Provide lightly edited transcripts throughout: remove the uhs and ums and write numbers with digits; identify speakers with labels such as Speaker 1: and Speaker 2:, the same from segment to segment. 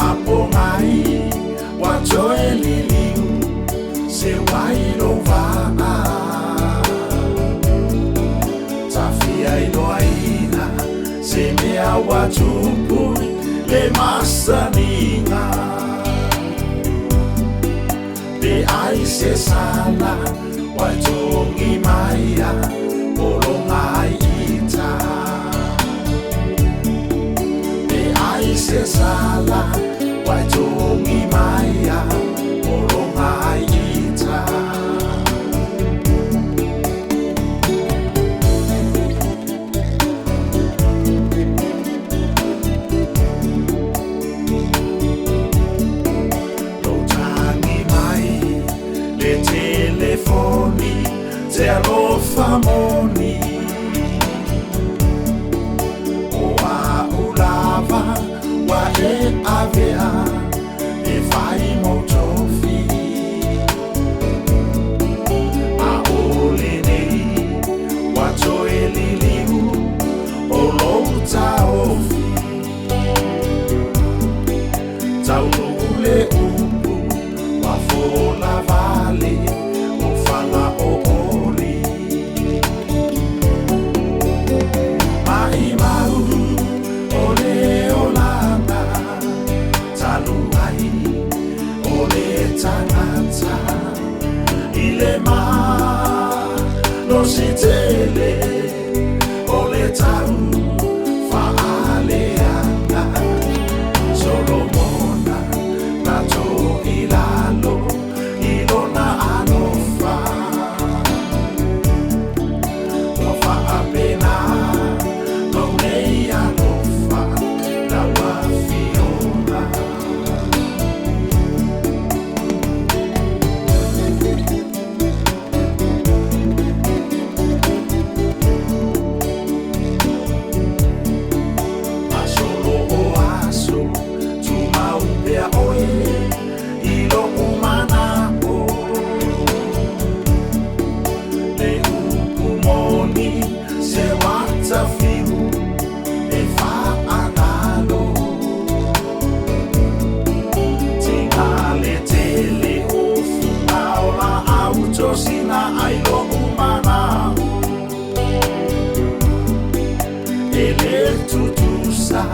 Speaker 1: apongai wajoe liliu se wailova tafia iloaina se mea watupu le masaninga de ai se sala wajongi maya olongai ita de ai se sala wajongi maya olongai ita telefoni te alofamoni oa ulava wa e avea e fai motofi a oleni wato eliliu olota ofi taulule upu wafola vale ofala oori mai mau ole olanga taluai ole tangata ile ma no sitele ole tau faale anga solomona nato ilalo ilona anofa wafa apena no nei anofa na wafiona asolo o aso tu maupea oe ilo umana se wata fiu e fa analo tingale tele ofu aula auto sina ailo umana ele tutusa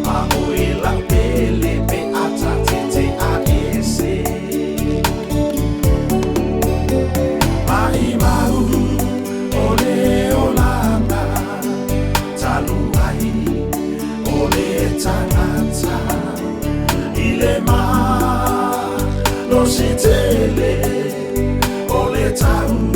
Speaker 1: maoela pele pe atatete aese mai mau ole olanga taluai ole tangata ile ma no sitele ole tau